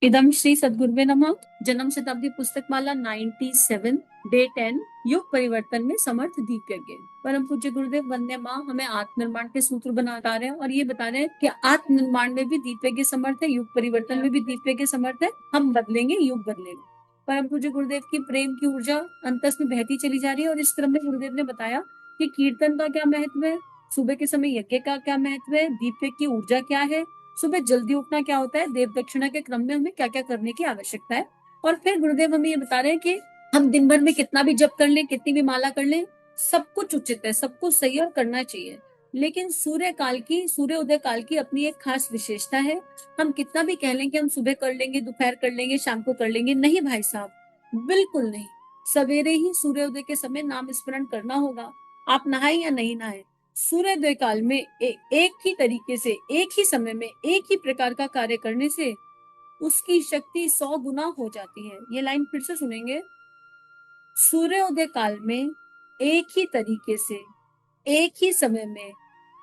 इदम श्री सद्गुरुवे नमः। जन्म शताब्दी पुस्तक माला 97 डे 10 युग परिवर्तन में समर्थ दीप यज्ञ। परम पूज्य गुरुदेव वंदे माँ हमें आत्मनिर्माण के सूत्र बता रहे हैं और ये बता रहे हैं कि आत्मनिर्माण में भी दीप यज्ञ समर्थ है, युग परिवर्तन में भी दीप यज्ञ समर्थ है। हम बदलेंगे, युग बदलेगा। परम पूज्य गुरुदेव की प्रेम की ऊर्जा अंतस में बहती चली जा रही है और इस क्रम में गुरुदेव ने बताया कि कीर्तन का क्या महत्व है, सुबह के समय यज्ञ का क्या महत्व है, दीप यज्ञ की ऊर्जा क्या है, सुबह जल्दी उठना क्या होता है, देव दक्षिणा के क्रम में हमें क्या क्या करने की आवश्यकता है। और फिर गुरुदेव हमें ये बता रहे हैं कि हम दिन भर में कितना भी जप कर लें, कितनी भी माला कर लें, सब कुछ उचित है, सब कुछ सही और करना चाहिए। लेकिन सूर्य उदय काल की अपनी एक खास विशेषता है। हम कितना भी कह लें कि हम सुबह कर लेंगे, दोपहर कर लेंगे, शाम को कर लेंगे, नहीं भाई साहब, बिल्कुल नहीं। सवेरे ही सूर्योदय के समय नाम स्मरण करना होगा। आप नहाए या नहीं नहाए, सूर्योदय काल में एक ही तरीके से, एक ही समय में, एक ही प्रकार का कार्य करने से उसकी शक्ति 100 गुना हो जाती है। ये लाइन फिर से सुनेंगे। सूर्योदय काल में एक ही तरीके से, एक ही समय में,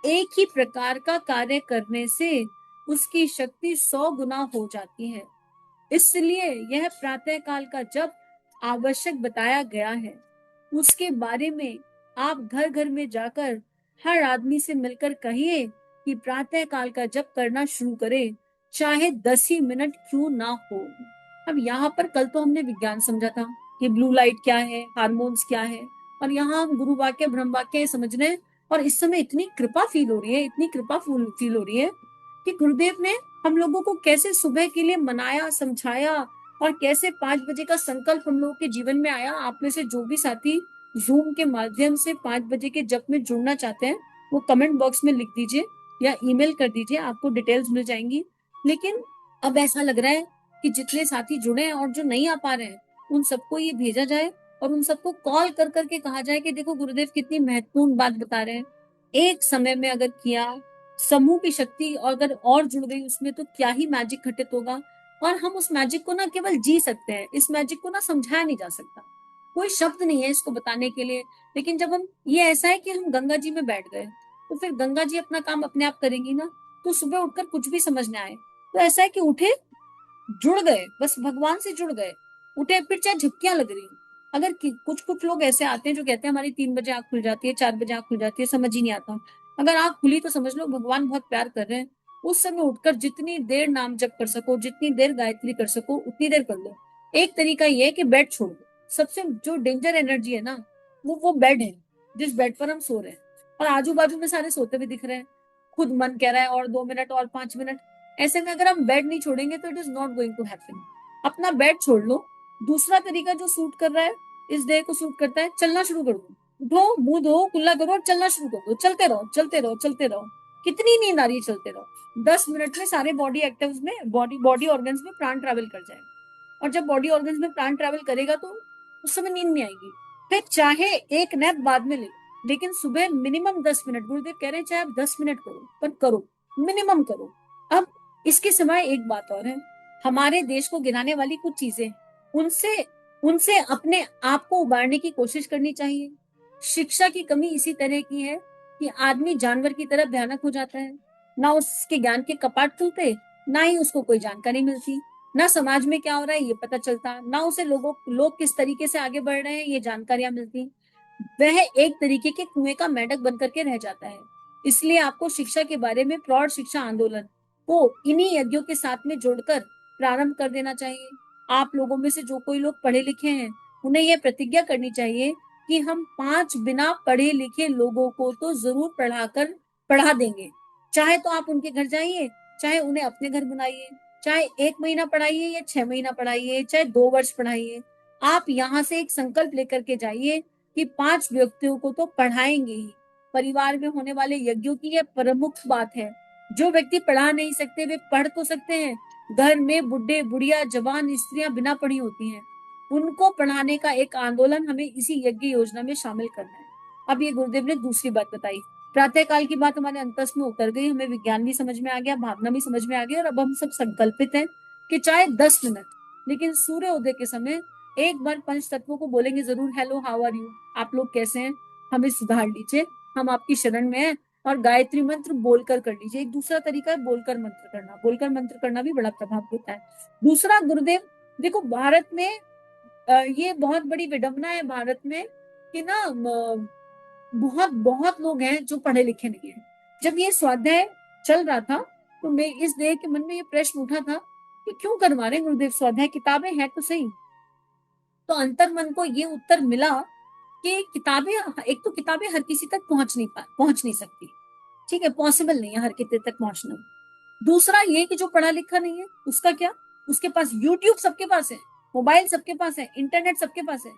एक ही प्रकार का कार्य करने से उसकी शक्ति 100 गुना हो जाती है। इसलिए यह प्रातः काल का जप आवश्यक बताया गया है। उसके बारे में आप घर घर में जाकर हर आदमी से मिलकर कहिए कि प्रातः काल का जप करना शुरू करे, चाहे 10 ही मिनट क्यों ना हो। अब यहाँ पर कल तो हमने विज्ञान समझा था कि ब्लू लाइट क्या है, हार्मोन्स क्या है, और यहाँ हम गुरु वाक्य ब्रह्म वाक्य समझ रहे हैं। और इस समय इतनी कृपा फील हो रही है, इतनी कृपा फील हो रही है कि गुरुदेव ने हम लोगों को कैसे सुबह के लिए मनाया, समझाया, और कैसे 5 बजे का संकल्प हम लोगों के जीवन में आया। आप में से जो भी साथी जूम के माध्यम से 5 बजे के जप में जुड़ना चाहते हैं, वो कमेंट बॉक्स में लिख दीजिए या ईमेल कर दीजिए, आपको डिटेल्स मिल जाएंगी। लेकिन अब ऐसा लग रहा है कि जितने साथी जुड़े हैं और जो नहीं आ पा रहे हैं, उन सबको ये भेजा जाए और उन सबको कॉल कर करके कहा जाए कि देखो गुरुदेव कितनी महत्वपूर्ण बात बता रहे हैं। एक समय में अगर किया, समूह की शक्ति अगर और जुड़ गई उसमें, तो क्या ही मैजिक घटित होगा। और हम उस मैजिक को ना केवल जी सकते हैं, इस मैजिक को ना समझाया नहीं जा सकता, कोई शब्द नहीं है इसको बताने के लिए। लेकिन जब हम, ये ऐसा है कि हम गंगा जी में बैठ गए तो फिर गंगा जी अपना काम अपने आप करेंगी ना। तो सुबह उठकर कुछ भी समझने आए तो ऐसा है कि उठे, जुड़ गए, बस भगवान से जुड़ गए, उठे, फिर चाहे झपकियां लग रही। अगर कुछ कुछ लोग ऐसे आते हैं जो कहते हैं हमारी 3 बजे आंख खुल जाती है, 4 बजे आंख खुल जाती है, समझ ही नहीं आता। अगर आंख खुली तो समझ लो भगवान बहुत प्यार कर रहे हैं। उस समय उठकर जितनी देर नाम जप कर सको, जितनी देर गायत्री कर सको, उतनी देर कर लो। एक तरीका ये है कि बेड छोड़ दो। सबसे जो डेंजर एनर्जी है ना, वो बेड है, जिस बेड पर हम सो रहे हैं। और आजू बाजू में सारे सोते हुए दिख रहे हैं, खुद मन कह रहा है और 2 मिनट और 5 मिनट। ऐसे में अगर हम बेड नहीं छोड़ेंगे तो it is not going to happen. अपना बेड छोड़ लो। दूसरा तरीका जो सूट कर रहा है, इस देह को सूट करता है, चलना शुरू कर दो। उठो, मुंह धो, कुल्ला करो और चलना शुरू कर दो। चलते रहो, चलते रहो, चलते रहो। कितनी नींद आ रही है, चलते रहो। 10 मिनट में सारे बॉडी एक्टिव में, बॉडी बॉडी ऑर्गन्स में प्राण ट्रैवल कर जाए। और जब बॉडी ऑर्गन्स में प्राण ट्रैवल करेगा तो उस समय नींद नहीं आएगी। फिर चाहे एक नैप बाद में ले लो, लेकिन सुबह मिनिमम 10 मिनट, गुरुदेव कह रहे हैं चाहे आप 10 मिनट करो, पर करो, मिनिमम करो। अब इसके सिवाय एक बात और है, हमारे देश को गिराने वाली कुछ चीजें, उनसे उनसे अपने आप को उबारने की कोशिश करनी चाहिए। शिक्षा की कमी इसी तरह की है कि आदमी जानवर की तरह भयानक हो जाता है। ना उसके ज्ञान के कपाट खुलते, ना ही उसको कोई जानकारी मिलती, ना समाज में क्या हो रहा है ये पता चलता, ना उसे लोग किस तरीके से आगे बढ़ रहे हैं ये जानकारियां मिलती। वह एक तरीके के कुएं का मेंढक बन करके रह जाता है। इसलिए आपको शिक्षा के बारे में प्रौढ़ शिक्षा आंदोलन को इन्हीं यज्ञों के साथ में जोड़कर प्रारंभ कर देना चाहिए। आप लोगों में से जो कोई लोग पढ़े लिखे हैं, उन्हें यह प्रतिज्ञा करनी चाहिए कि हम 5 बिना पढ़े लिखे लोगों को तो जरूर पढ़ा देंगे। चाहे तो आप उनके घर जाइए, चाहे उन्हें अपने घर बुलाइए, चाहे 1 महीना पढ़ाइए या 6 महीना पढ़ाइए, चाहे 2 वर्ष पढ़ाइए। आप यहाँ से एक संकल्प लेकर के जाइए कि 5 व्यक्तियों को तो पढ़ाएंगे ही। परिवार में होने वाले यज्ञों की यह प्रमुख बात है। जो व्यक्ति पढ़ा नहीं सकते वे पढ़ तो सकते हैं। घर में बुढ़े बुढ़िया जवान स्त्रियां बिना पढ़ी होती हैं, उनको पढ़ाने का एक आंदोलन हमें इसी यज्ञ योजना में शामिल करना है। अब ये गुरुदेव ने दूसरी बात बताई। प्रातः काल की बात हमारे अंतस में उतर गई, हमें विज्ञान भी समझ में आ गया, भावना भी समझ में आ गई, और अब हम सब संकल्पित हैं कि चाहे 10 मिनट, लेकिन सूर्य उदय के समय एक बार पंच तत्वों को बोलेंगे जरूर, हेलो हाउ आर यू, आप लोग कैसे हैं, हमें सुधार लीजिए, हम आपकी शरण में हैं, और गायत्री मंत्र बोलकर कर लीजिए। एक दूसरा तरीका है बोलकर मंत्र करना, बोलकर मंत्र करना भी बड़ा प्रभाव देता है। दूसरा गुरुदेव, देखो भारत में ये बहुत बड़ी विडंबना है भारत में कि ना बहुत बहुत लोग हैं जो पढ़े लिखे नहीं है। जब ये स्वाध्याय चल रहा था तो मैं इस देह के मन में ये प्रश्न उठा था कि क्यों करवा रहे गुरुदेव स्वाध्याय, किताबें हैं तो सही। तो अंतर मन को ये उत्तर मिला कि किताबें, एक तो किताबें हर किसी तक पहुंच नहीं सकती, ठीक है, पॉसिबल नहीं है हर किसी तक पहुंचना। दूसरा ये कि जो पढ़ा लिखा नहीं है उसका क्या, उसके पास यूट्यूब सबके पास है, मोबाइल सबके पास है, इंटरनेट सबके पास है,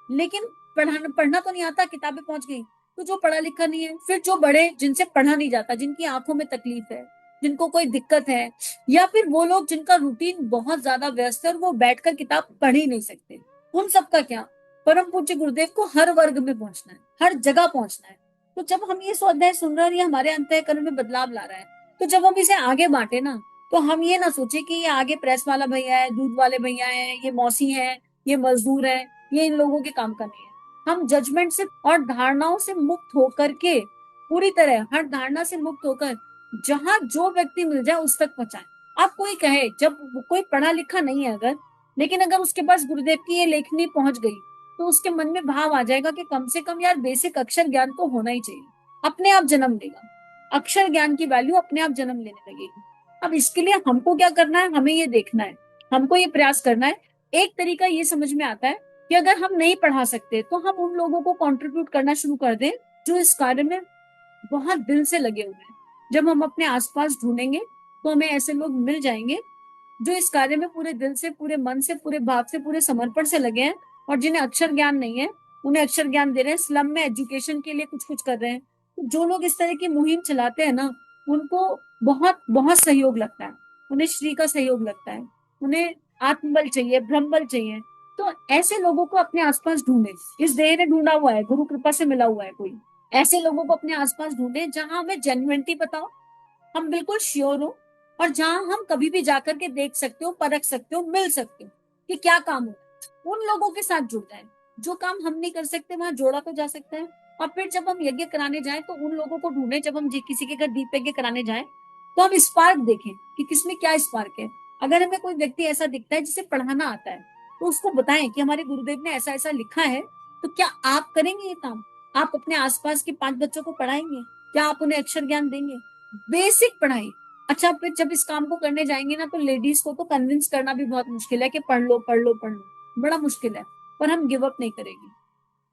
लेकिन पढ़ना तो नहीं आता, किताबें पहुंच गई। तो जो पढ़ा लिखा नहीं है, फिर जो बड़े जिनसे पढ़ा नहीं जाता, जिनकी आंखों में तकलीफ है, जिनको कोई दिक्कत है, या फिर वो लोग जिनका रूटीन बहुत ज्यादा व्यस्त है और वो बैठकर किताब पढ़ ही नहीं सकते, उन सबका क्या। परम पूज्य गुरुदेव को हर वर्ग में पहुंचना है, हर जगह पहुंचना है। तो जब हम ये स्वाध्याय सुन रहे हैं, ये हमारे अंतःकरण में बदलाव ला रहा है, तो जब हम इसे आगे बांटे ना, तो हम ये ना सोचे कि ये आगे प्रेस वाला भैया है, दूध वाले भैया है, ये मौसी है, ये मजदूर है, ये इन लोगों के काम का नहीं है। हम जजमेंट से और धारणाओं से मुक्त होकर के, पूरी तरह हर धारणा से मुक्त होकर, जहां जो व्यक्ति मिल जाए उस तक पहुंचाए। आप कोई कहे, जब कोई पढ़ा लिखा नहीं है अगर, लेकिन अगर उसके पास गुरुदेव की ये लेखनी पहुंच गई, तो उसके मन में भाव आ जाएगा कि कम से कम यार बेसिक अक्षर ज्ञान तो होना ही चाहिए। अपने आप जन्म लेगा, अक्षर ज्ञान की वैल्यू अपने आप जन्म लेने लगेगी। अब इसके लिए हमको क्या करना है, हमें ये देखना है, हमको ये प्रयास करना है। एक तरीका ये समझ में आता है कि अगर हम नहीं पढ़ा सकते तो हम उन लोगों को कंट्रीब्यूट करना शुरू कर दें जो इस कार्य में बहुत दिल से लगे हुए हैं। जब हम अपने आसपास ढूंढेंगे तो हमें ऐसे लोग मिल जाएंगे जो इस कार्य में पूरे दिल से, पूरे मन से, पूरे भाव से, पूरे समर्पण से लगे हैं, और जिन्हें अक्षर ज्ञान नहीं है उन्हें अक्षर ज्ञान दे रहे हैं, स्लम में एजुकेशन के लिए कुछ कुछ कर रहे हैं। तो जो लोग इस तरह की मुहिम चलाते हैं ना, उनको बहुत बहुत सहयोग लगता है, उन्हें श्री का सहयोग लगता है, उन्हें आत्मबल चाहिए, ब्रह्मबल चाहिए। तो ऐसे लोगों को अपने आसपास ढूंढे, इस देह ने ढूंढा हुआ है, गुरु कृपा से मिला हुआ है कोई, ऐसे लोगों को अपने आसपास ढूंढे जहां हमें जेन्युइनिटी पता हो, हम बिल्कुल श्योर हो, और जहां हम कभी भी जाकर के देख सकते हो, परख सकते हो, मिल सकते हो कि क्या काम हो, उन लोगों के साथ जुड़ जाए। जो काम हम नहीं कर सकते वहां जोड़ा तो जा सकता है। और फिर जब हम यज्ञ कराने जाएं तो उन लोगों को ढूंढे, जब हम किसी के घर दीप यज्ञ कराने जाएं तो हम स्पार्क देखें कि किसमें क्या स्पार्क है। अगर हमें कोई व्यक्ति ऐसा दिखता है जिसे पढ़ाना आता है, तो उसको बताएं कि हमारे गुरुदेव ने ऐसा ऐसा लिखा है, तो क्या आप करेंगे ये काम? आप अपने आसपास के 5 बच्चों को पढ़ाएंगे? क्या आप उन्हें अक्षर ज्ञान देंगे, बेसिक पढ़ाई? अच्छा, फिर जब इस काम को करने जाएंगे ना, तो लेडीज को तो कन्विंस करना भी बहुत मुश्किल है कि पढ़ लो पढ़ लो पढ़ लो, बड़ा मुश्किल है। पर हम गिव अप नहीं करेंगे,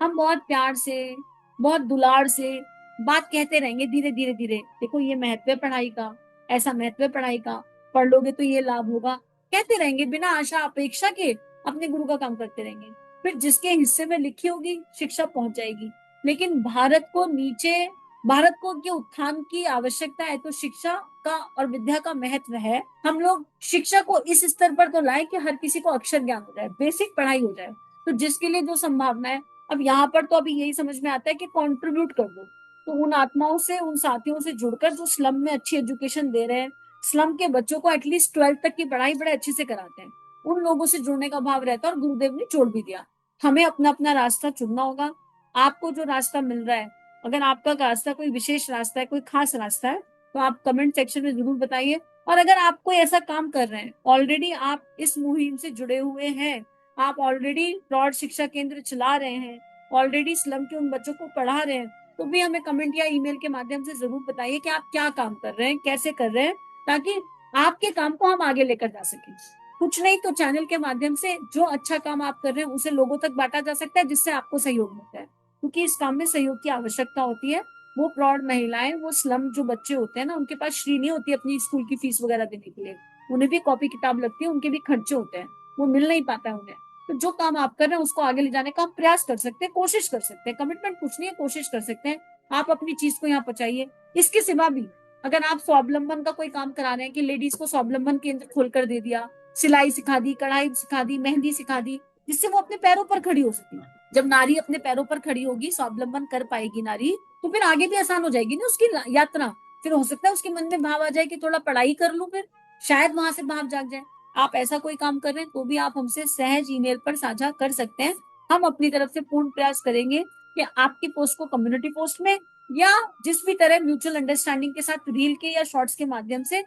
हम बहुत प्यार से, बहुत दुलार से बात कहते रहेंगे, धीरे धीरे धीरे, देखो ये महत्व है पढ़ाई का, ऐसा महत्व है पढ़ाई का, पढ़ लोगे तो ये लाभ होगा, कहते रहेंगे बिना आशा अपेक्षा के, अपने गुरु का काम करते रहेंगे। फिर जिसके हिस्से में लिखी होगी शिक्षा पहुंच जाएगी। लेकिन भारत को के उत्थान की आवश्यकता है, तो शिक्षा का और विद्या का महत्व है। हम लोग शिक्षा को इस स्तर पर तो लाए कि हर किसी को अक्षर ज्ञान हो जाए, बेसिक पढ़ाई हो जाए। तो जिसके लिए जो संभावना है, अब यहाँ पर तो अभी यही समझ में आता है कि कंट्रीब्यूट कर दो। तो उन आत्माओं से, उन साथियों से जुड़कर जो स्लम में अच्छी एजुकेशन दे रहे हैं, स्लम के बच्चों को एटलीस्ट 12th तक की पढ़ाई बड़े अच्छे से कराते हैं, उन लोगों से जुड़ने का भाव रहता है। और गुरुदेव ने जोड़ भी दिया, हमें अपना अपना रास्ता चुनना होगा। आपको जो रास्ता मिल रहा है, अगर आपका रास्ता कोई विशेष रास्ता है, कोई खास रास्ता है, तो आप कमेंट सेक्शन में जरूर बताइए। और अगर आप कोई ऐसा काम कर रहे हैं, ऑलरेडी आप इस मुहिम से जुड़े हुए हैं, आप ऑलरेडी प्रौढ़ शिक्षा केंद्र चला रहे हैं, ऑलरेडी स्लम के उन बच्चों को पढ़ा रहे हैं, तो भी हमें कमेंट या ईमेल के माध्यम से जरूर बताइए कि आप क्या काम कर रहे हैं, कैसे कर रहे हैं, ताकि आपके काम को हम आगे लेकर जा सकें। कुछ नहीं तो चैनल के माध्यम से जो अच्छा काम आप कर रहे हैं उसे लोगों तक बांटा जा सकता है, जिससे आपको सहयोग मिलता है, क्योंकि इस काम में सहयोग की आवश्यकता होती है। वो प्रौढ़ महिलाएं, वो स्लम जो बच्चे होते हैं ना, उनके पास श्री नहीं होती अपनी स्कूल की फीस वगैरह देने के लिए, उन्हें भी कॉपी किताब लगती है, उनके भी खर्चे होते हैं, वो मिल नहीं पाता है उन्हें। तो जो काम आप कर रहे हैं उसको आगे ले जाने का हम प्रयास कर सकते हैं, कोशिश कर सकते हैं, कमिटमेंट कुछ नहीं है, कोशिश कर सकते हैं। आप अपनी चीज को यहाँ पहुंचाइए। इसके सिवा भी अगर आप स्वावलंबन का कोई काम करा रहे हैं कि लेडीज को स्वावलंबन केंद्र खोलकर दे दिया, सिलाई सिखा दी, कढ़ाई सिखा दी, मेहंदी सिखा दी, जिससे वो अपने पैरों पर खड़ी हो सके। जब नारी अपने पैरों पर खड़ी होगी, स्वावलंबन कर पाएगी नारी, तो फिर आगे भी आसान हो जाएगी ना उसकी यात्रा। फिर हो सकता है उसके मन में भाव आ जाए कि थोड़ा पढ़ाई कर लूं, फिर शायद वहां से भाव जाग जाए। आप ऐसा कोई काम कर रहे हैं तो भी आप हमसे सहज ईमेल पर साझा कर सकते हैं। हम अपनी तरफ से पूर्ण प्रयास करेंगे कि आपकी पोस्ट को कम्युनिटी पोस्ट में या जिस भी तरह म्यूचुअल अंडरस्टैंडिंग के साथ रील के या शॉर्ट्स के माध्यम से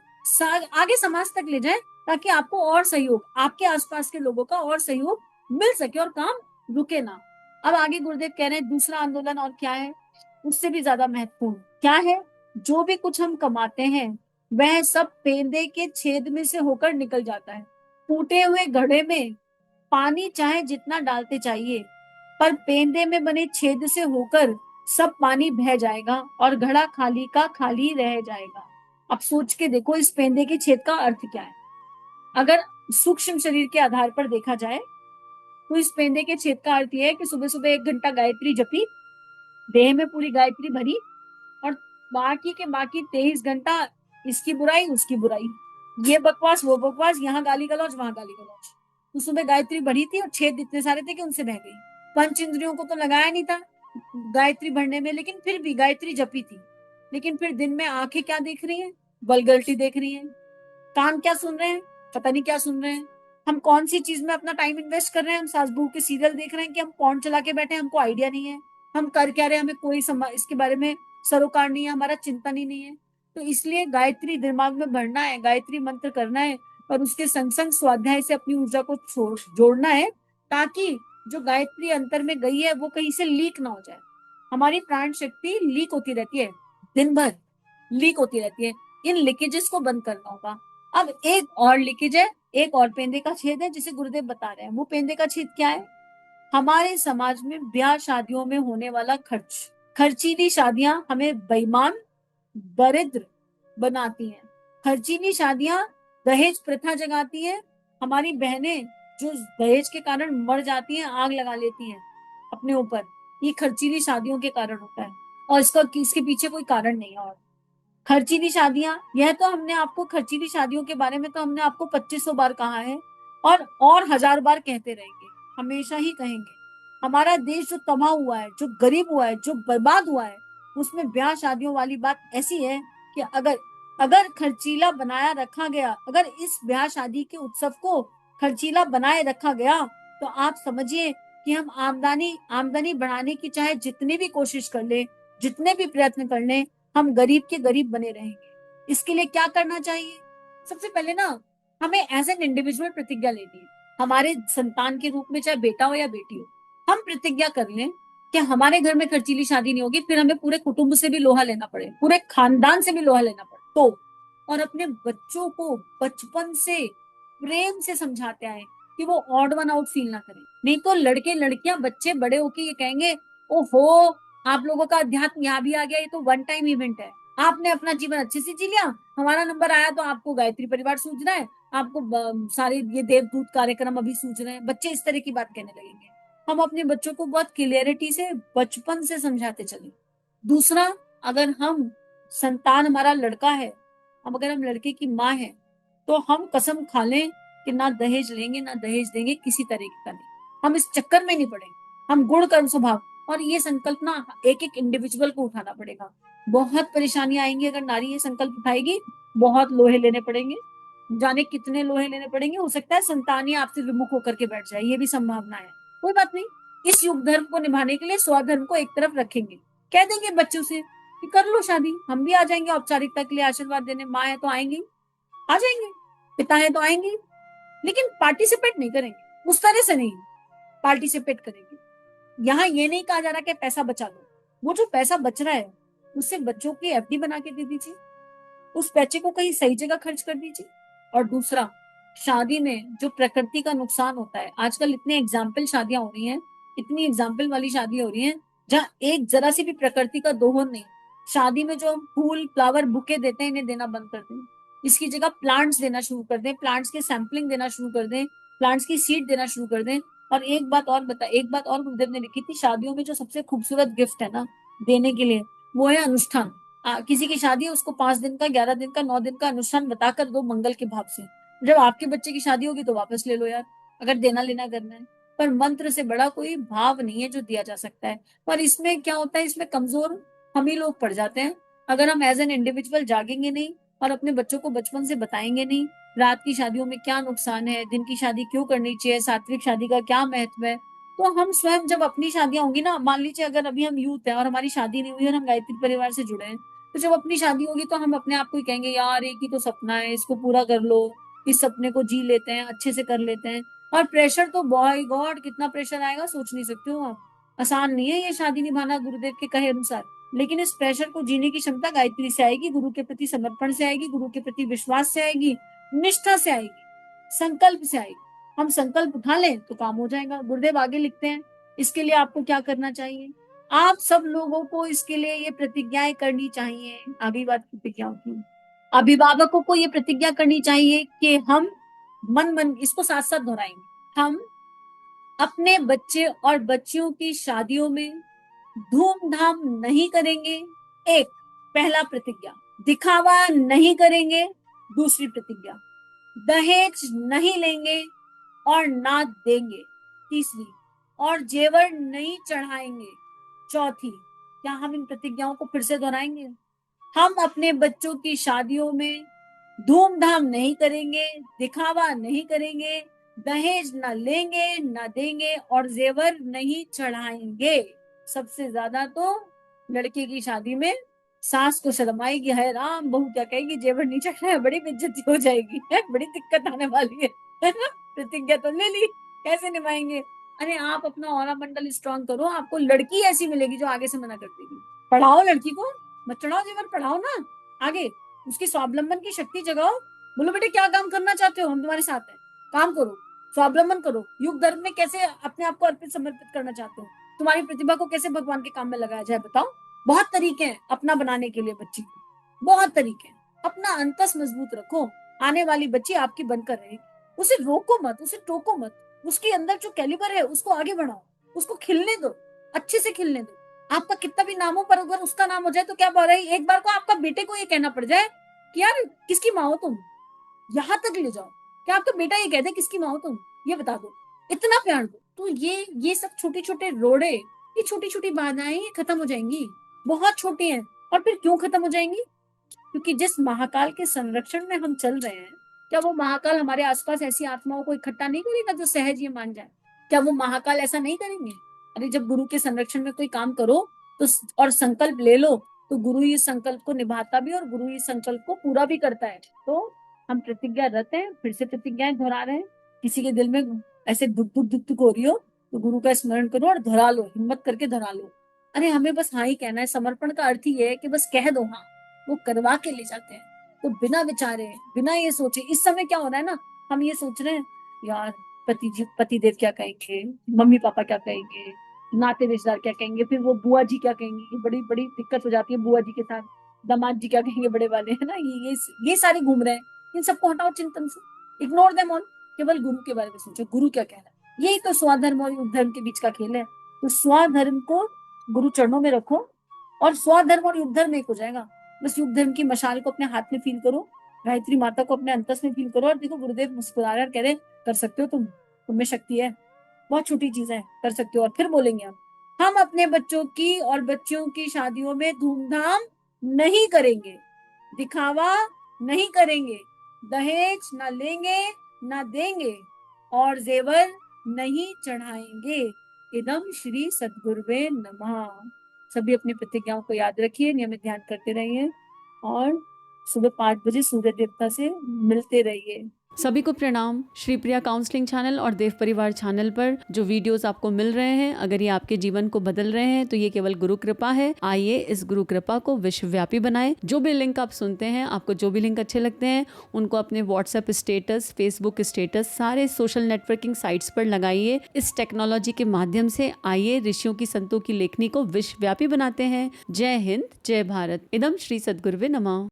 आगे समाज तक ले जाएं, ताकि आपको और सहयोग, आपके आसपास के लोगों का और सहयोग मिल सके और काम रुके ना। अब आगे गुरुदेव कह रहे हैं दूसरा आंदोलन और क्या है, उससे भी ज्यादा महत्वपूर्ण क्या है, जो भी कुछ हम कमाते हैं वह सब पेंदे के छेद में से होकर निकल जाता है। टूटे हुए घड़े में पानी चाहे जितना डालते चाहिए, पर पेंदे में बने छेद से होकर सब पानी बह जाएगा और घड़ा खाली का खाली रह जाएगा। अब सोच के देखो इस पेंदे के छेद का अर्थ क्या है। अगर सूक्ष्म शरीर के आधार पर देखा जाए तो इस पेंदे के छेद का अर्थ यह है कि सुबह सुबह 1 घंटा गायत्री जपी, देह में पूरी गायत्री भरी, और बाकी के बाकी 23 घंटा इसकी बुराई उसकी बुराई, ये बकवास वो बकवास, यहाँ गाली गलौज वहां गाली गलौज। तो सुबह गायत्री बढ़ी थी और छेद इतने सारे थे कि उनसे बह गई। पंच इंद्रियों को तो लगाया नहीं था गायत्री भरने में, लेकिन फिर भी गायत्री जपी थी। लेकिन फिर दिन में आंखें क्या देख रही हैं, वल्गैरिटी देख रही हैं, कान क्या सुन रहे हैं, पता नहीं क्या सुन रहे हैं। हम कौन सी चीज में अपना टाइम इन्वेस्ट कर रहे हैं, हम सास बहू के सीरियल देख रहे हैं कि हम फोन चला के बैठे हैं, हमको आइडिया नहीं है हम कर क्या रहे हैं, हमें कोई इसके बारे में सरोकार नहीं है, हमारा चिंतन ही नहीं है। तो इसलिए गायत्री दिमाग में भरना है, गायत्री मंत्र करना है, और उसके संग संग स्वाध्याय से अपनी ऊर्जा को जोड़ना है, ताकि जो गायत्री अंतर में गई है वो कहीं से लीक ना हो जाए। हमारी प्राण शक्ति लीक होती रहती है, दिन भर लीक होती रहती है, इन लीकेजेस को बंद करना होगा। अब एक और लीकेज है, एक और पेंदे का छेद है जिसे गुरुदेव बता रहे हैं। वो पेंदे का छेद क्या है, हमारे समाज में ब्याह शादियों में होने वाला खर्च। खर्चीली शादियां हमें बेईमान, दरिद्र बनाती हैं। खर्चीली शादियां दहेज प्रथा जगाती हैं। हमारी बहनें जो दहेज के कारण मर जाती हैं, आग लगा लेती हैं अपने ऊपर, ये खर्चीली शादियों के कारण होता है, और इसके पीछे कोई कारण नहीं है। और खर्चीली शादियां, यह तो हमने आपको खर्चीली शादियों के बारे में तो हमने आपको 2500 बार कहा है, और 1000 बार कहते रहेंगे, हमेशा ही कहेंगे। हमारा देश जो तबाह हुआ है, जो गरीब हुआ है, जो बर्बाद हुआ है, उसमें ब्याह शादियों वाली बात ऐसी है कि अगर अगर खर्चीला बनाया रखा गया, अगर इस ब्याह शादी के उत्सव को खर्चीला बनाए रखा गया, तो आप समझिए कि हम आमदनी आमदनी बढ़ाने की चाहे जितनी भी कोशिश कर ले, जितने भी प्रयत्न कर ले, हम गरीब के गरीब बने रहेंगे। इसके लिए क्या करना चाहिए, सबसे पहले ना हमें एज एन इंडिविजुअल प्रतिज्ञा लेनी है। हमारे संतान के रूप में, चाहे बेटा हो या बेटी हो, हम प्रतिज्ञा कर लें कि हमारे घर में खर्चीली शादी नहीं होगी, फिर हमें पूरे कुटुंब से भी लोहा लेना पड़े, पूरे खानदान से भी लोहा लेना पड़े तो। और अपने बच्चों को बचपन से प्रेम से समझाते आए कि वो ऑड वन आउट फील ना करें। नहीं तो लड़के लड़कियां बच्चे बड़े होके ये कहेंगे, ओहो आप लोगों का अध्यात्म यहाँ भी आ गया, ये तो वन टाइम इवेंट है, आपने अपना जीवन अच्छे से जी लिया, हमारा नंबर आया तो आपको गायत्री परिवार सूझ रहा है, आपको सारे ये देवदूत कार्यक्रम अभी सूझ रहे हैं। बच्चे इस तरह की बात कहने लगेंगे। हम अपने बच्चों को बहुत क्लियरिटी से बचपन से समझाते चले। दूसरा, अगर हम संतान हमारा लड़का है, अगर हम लड़के की माँ है, तो हम कसम खा लें कि ना दहेज लेंगे ना दहेज देंगे, किसी तरीके का नहीं, हम इस चक्कर में नहीं पड़ेंगे। हम गुण कर्म स्वभाव, और ये संकल्प ना एक एक इंडिविजुअल को उठाना पड़ेगा। बहुत परेशानियां आएंगी अगर नारी ये संकल्प उठाएगी, बहुत लोहे लेने पड़ेंगे, जाने कितने लोहे लेने पड़ेंगे। हो सकता है संतान ही आपसे विमुख होकर के बैठ जाए, ये भी संभावना है। कोई बात नहीं, इस युग धर्म को निभाने के लिए स्वधर्म को एक तरफ रखेंगे, कह देंगे बच्चों से कि कर लो शादी, हम भी आ जाएंगे औपचारिकता के लिए आशीर्वाद देने, माँ है तो आएंगी, आ जाएंगे, पिता है तो आएंगे, लेकिन पार्टिसिपेट नहीं करेंगे, उस तरह से नहीं पार्टिसिपेट करेंगे। यहाँ ये नहीं कहा जा रहा कि पैसा बचा लो, वो जो पैसा बच रहा है उससे बच्चों की एफडी बना के दे दीजिए, उस पैसे को कहीं सही जगह खर्च कर दीजिए। और दूसरा, शादी में जो प्रकृति का नुकसान होता है, आजकल इतने एग्जाम्पल शादियां हो रही हैं, इतनी एग्जाम्पल वाली शादी हो रही हैं जहाँ एक जरा सी भी प्रकृति का दोहन नहीं। शादी में जो हम फूल फ्लावर बुके देते हैं, इन्हें देना बंद कर दें, इसकी जगह प्लांट्स देना शुरू कर दें, प्लांट्स के सैंपलिंग देना शुरू कर दें, प्लांट्स की सीड देना शुरू कर दें। और एक बात और गुरुदेव ने लिखी थी, शादियों में जो सबसे खूबसूरत गिफ्ट है ना देने के लिए, वो है अनुष्ठान। किसी की शादी है, उसको 5 दिन का, 11 दिन का, 9 दिन का अनुष्ठान बताकर दो मंगल के भाव से। जब आपके बच्चे की शादी होगी तो वापस ले लो यार, अगर देना लेना करना है। पर मंत्र से बड़ा कोई भाव नहीं है जो दिया जा सकता है। पर इसमें क्या होता है, इसमें कमजोर हम ही लोग पड़ जाते हैं। अगर हम एज एन इंडिविजुअल जागेंगे नहीं और अपने बच्चों को बचपन से बताएंगे नहीं रात की शादियों में क्या नुकसान है, दिन की शादी क्यों करनी चाहिए, सात्विक शादी का क्या महत्व है, तो हम स्वयं जब अपनी शादियां होंगी ना, मान लीजिए अगर अभी हम यूथ है और हमारी शादी नहीं हुई और हम गायत्री परिवार से जुड़े हैं, तो जब अपनी शादी होगी तो हम अपने आप को ही कहेंगे यार एक ही तो सपना है, इसको पूरा कर लो, इस सपने को जी लेते हैं, अच्छे से कर लेते हैं। और प्रेशर तो बाय गॉड कितना प्रेशर आएगा सोच नहीं सकते हो आप। आसान नहीं है ये शादी निभाना गुरुदेव के कहे अनुसार। लेकिन इस प्रेशर को जीने की क्षमता गायत्री से आएगी, गुरु के प्रति समर्पण से आएगी, गुरु के प्रति विश्वास से आएगी, निष्ठा से आएगी, संकल्प से आएगी। हम संकल्प उठा लें तो काम हो जाएगा। गुरुदेव आगे लिखते हैं, इसके लिए आपको क्या करना चाहिए। आप सब लोगों को इसके लिए ये प्रतिज्ञाएं करनी चाहिए। आगे बात प्रतिज्ञाओं की, अभिभावकों को ये प्रतिज्ञा करनी चाहिए कि हम मन मन इसको साथ साथ दोहराएंगे। हम अपने बच्चे और बच्चियों की शादियों में धूमधाम नहीं करेंगे। एक, पहला प्रतिज्ञा, दिखावा नहीं करेंगे। दूसरी प्रतिज्ञा, दहेज नहीं लेंगे और ना देंगे। तीसरी, और जेवर नहीं चढ़ाएंगे। चौथी, क्या हम इन प्रतिज्ञाओं को फिर से दोहराएंगे। हम अपने बच्चों की शादियों में धूमधाम नहीं करेंगे, दिखावा नहीं करेंगे, दहेज न लेंगे न देंगे और जेवर नहीं चढ़ाएंगे। सबसे ज्यादा तो लड़के की शादी में सास को शर्म आएगी, है राम बहू क्या कहेगी, जेवर नहीं चढ़ाया, बड़ी बेइज्जती हो जाएगी, है बड़ी दिक्कत आने वाली है ना। प्रतिज्ञा तो ले ली, कैसे निभाएंगे। अरे आप अपना ऑरा मंडल स्ट्रांग करो, आपको लड़की ऐसी मिलेगी जो आगे से मना कर देगी। पढ़ाओ लड़की को, मत चढ़ाओ जेवर, पढ़ाओ ना आगे, उसकी स्वावलंबन की शक्ति जगाओ। बोलो बेटे क्या काम करना चाहते हो, हम तुम्हारे साथ हैं, काम करो, स्वावलंबन करो। युग धर्म में कैसे अपने आप को अर्पित समर्पित करना चाहते हो, तुम्हारी प्रतिभा को कैसे भगवान के काम में लगाया जाए बताओ। बहुत तरीके हैं अपना बनाने के लिए बच्ची को, बहुत तरीके हैं। अपना अंतस मजबूत रखो, आने वाली बच्ची आपकी बनकर रहेगी। उसे रोको मत, उसे टोको मत, उसके अंदर जो कैलिबर है उसको आगे बढ़ाओ, उसको खिलने दो, अच्छे से खिलने दो। आपका कितना भी नाम हो पर अगर उसका नाम हो जाए तो क्या बोल रही, एक बार को आपका बेटे को ये कहना पड़ जाए कि यार किसकी माँ हो तुम, यहां तक ले जाओ, क्या आपका बेटा ये कहते किसकी माँ हो तुम, ये बता दो, इतना प्यार दो। तो ये सब छोटे छोटे रोड़े, ये छोटी छोटी बाधाएं ये खत्म हो जाएंगी, बहुत छोटी हैं। और फिर क्यों खत्म हो जाएंगी, क्योंकि जिस महाकाल के संरक्षण में हम चल रहे हैं, क्या वो महाकाल हमारे आसपास ऐसी आत्माओं को इकट्ठा नहीं करेगा जो सहज ये मान जाए। क्या वो महाकाल ऐसा नहीं करेंगे। अरे जब गुरु के संरक्षण में कोई काम करो तो और संकल्प ले लो तो गुरु इस संकल्प को निभाता भी और गुरु इस संकल्प को पूरा भी करता है। तो हम प्रतिज्ञा रत हैं, फिर से प्रतिज्ञाएं दोहरा रहे हैं। किसी के दिल में ऐसे दुख दुख दुख दुख हो रही हो तो गुरु का स्मरण करो और दोहरा लो, हिम्मत करके दोहरा लो। अरे हमें बस हाँ ही कहना है, समर्पण का अर्थ ही है कि बस कह दो हाँ, वो करवा के ले जाते हैं। तो बिना विचारे, बिना ये सोचे, इस समय क्या हो रहा है ना, हम ये सोच रहे हैं यार पति देव क्या कहेंगे, मम्मी पापा क्या कहेंगे, नाते रिश्तेदार क्या कहेंगे, फिर वो बुआ जी क्या कहेंगी, बड़ी बड़ी दिक्कत हो जाती है बुआ जी के साथ, दामाद जी क्या कहेंगे बड़े वाले, है ना। ये सारे घूम रहे हैं, इन सबको हटाओ चिंतन से, इग्नोर देम ऑल, केवल गुरु के बारे में सोचो, गुरु क्या कह रहा है। यही तो स्वधर्म और युग धर्म के बीच का खेल है। तो स्वधर्म को गुरु चरणों में रखो और स्वधर्म और युग धर्म एक हो जाएगा। बस युग धर्म की मशाल को अपने हाथ में फील करो, गायत्री माता को अपने अंतस में फील करो और देखो गुरुदेव मुस्कुरा रहे और कह रहे कर सकते हो तुम में शक्ति है, बहुत छोटी चीज है, कर सकते हो। और फिर बोलेंगे हम अपने बच्चों की और बच्चियों की शादियों में धूमधाम नहीं करेंगे, दिखावा नहीं करेंगे, दहेज ना लेंगे ना देंगे और जेवर नहीं चढ़ाएंगे। इदम श्री सद्गुरुवे नमः। सभी अपनी प्रतिज्ञाओं को याद रखिए, नियमित ध्यान करते रहिए और सुबह 5 बजे सूर्य देवता से मिलते रहिए। सभी को प्रणाम। श्री प्रिया काउंसलिंग चैनल और देव परिवार चैनल पर जो वीडियोस आपको मिल रहे हैं, अगर ये आपके जीवन को बदल रहे हैं तो ये केवल गुरु कृपा है। आइए इस गुरु कृपा को विश्वव्यापी बनाएं। जो भी लिंक आप सुनते हैं, आपको जो भी लिंक अच्छे लगते हैं, उनको अपने व्हाट्सएप स्टेटस, फेसबुक स्टेटस, सारे सोशल नेटवर्किंग साइट्स पर लगाइए। इस टेक्नोलॉजी के माध्यम से आइए ऋषियों की, संतों की लेखनी को विश्वव्यापी बनाते हैं। जय हिंद, जय भारत। इदम श्री सद्गुरुवे नमः।